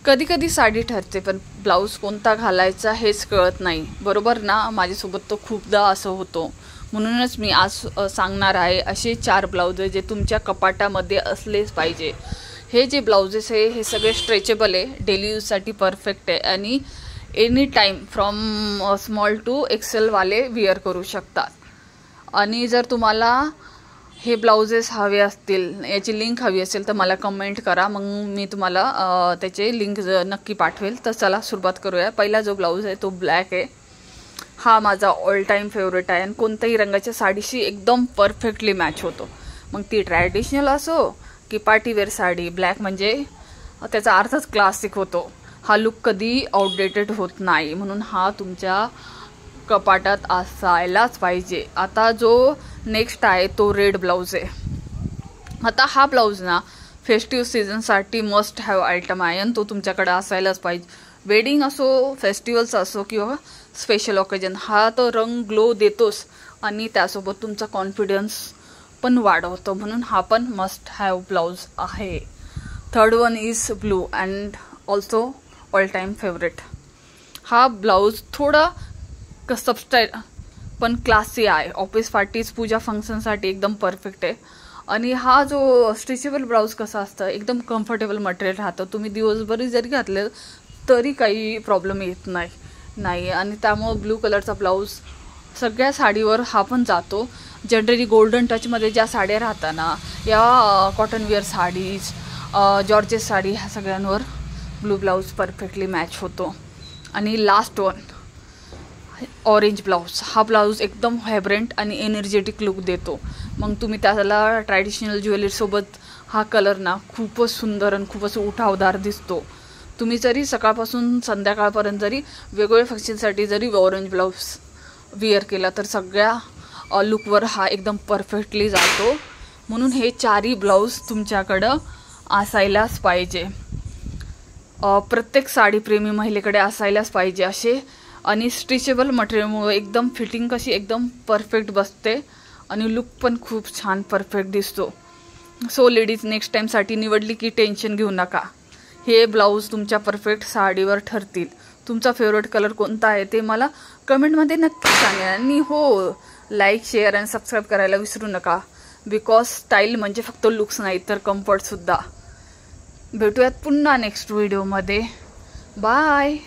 कधी कधी साडी ठरते पण ब्लाऊज कोणता घालायचा हेच कळत नाही, बरोबर ना? माझ्यासोबत तो खूपदा असं होतो. म्हणूनच मी आज सांगणार आहे असे 4 ब्लाऊज जे तुमच्या कपाटामध्ये असलेच पाहिजे. हे जे ब्लाउजेस आहे हे सगळे स्ट्रेचेबल आहे, डेली यूजसाठी परफेक्ट आहे आणि any time from small to XL वाले विअर करू शकतात. आणि जर तुम्हाला हे ब्लाउजेस हवे असतील, याची लिंक हवी असेल तर मला कमेंट करा, मग मी तुम्हाला त्याचे लिंक नक्की पाठवेल. तर चला सुरुवात करूया. पहिला जो ब्लाऊज आहे तो ब्लॅक आहे. हा माझा ऑल टाईम फेवरेट आहे आणि कोणत्याही रंगाच्या साडीशी एकदम परफेक्टली मॅच होतो. मग ती ट्रॅडिशनल असो की पार्टीवेअर साडी, ब्लॅक म्हणजे त्याचा अर्थच क्लासिक होतो. हा लुक कधी आउटडेटेड होत नाही, म्हणून हा तुमच्या कपाटात असायलाच पाहिजे. आता जो नेक्स्ट आहे तो रेड ब्लाऊज आहे. आता हा ब्लाऊज ना फेस्टिव्ह सीझनसाठी मस्ट हॅव आयटम आहे आणि तो तुमच्याकडे असायलाच पाहिजे. वेडिंग असो, फेस्टिवल्स असो किंवा स्पेशल ऑकेजन, हा तो रंग ग्लो देतोच आणि त्यासोबत तुमचा कॉन्फिडन्स पण वाढवतो, म्हणून हा पण मस्ट हॅव ब्लाऊज आहे. Third one is blue and also all time favourite. हा ब्लाऊज थोडा सबस्टाईल पण क्लासी आहे. ऑफिस पार्टीज, पूजा फंक्शनसाठी एकदम परफेक्ट आहे. आणि हा जो स्ट्रेचेबल ब्लाऊज कसा असतं, एकदम कम्फर्टेबल मटेरियल राहतं. तुम्ही दिवसभर जरी घातलं तरी काही प्रॉब्लेम येत नाही. आणि त्यामुळं ब्लू कलरचा ब्लाऊज सगळ्या साडीवर हा पण जातो. जनरली गोल्डन टचमध्ये ज्या साड्या राहतात ना, या cotton wear saris, georgette sari, ह्या सगळ्यांवर ब्लू ब्लाऊज परफेक्टली मॅच होतो. आणि लास्ट वन ऑरेंज ब्लाऊज. हा ब्लाऊज एकदम व्हायब्रंट आणि एनर्जेटिक लुक देतो. मग तुम्ही त्याला ट्रॅडिशनल ज्वेलरीसोबत हा कलर ना खूपच सुंदर आणि खूपच उठावदार दिसतो. तुम्ही जरी सकाळपासून संध्याकाळपर्यंत जरी वेगवेगळ्या फंक्शनसाठी जरी ऑरेंज ब्लाऊज विअर केला तर सगळ्या लुकवर हा एकदम परफेक्टली जातो. म्हणून हे 4ही ब्लाऊज तुमच्याकडं असायलाच पाहिजे. प्रत्येक साडीप्रेमी महिलेकडे असायलाच पाहिजे असे. आणि स्ट्रेचेबल मटेरियलमुळे एकदम फिटिंग कशी एकदम परफेक्ट बसते आणि लुक पण खूप छान परफेक्ट दिसतो. सो लेडीज, नेक्स्ट टाईमसाठी निवडली की टेन्शन घेऊ नका, हे ब्लाऊज तुमच्या परफेक्ट साडीवर ठरतील. तुमचा फेवरेट कलर कोणता आहे ते मला कमेंटमध्ये नक्की सांगा. आणि हो, लाईक, शेअर आणि सबस्क्राईब करायला विसरू नका. बिकॉज स्टाईल म्हणजे फक्त लुक्स नाही तर कम्फर्टसुद्धा. भेटूयात पुन्हा नेक्स्ट व्हिडिओमध्ये. बाय.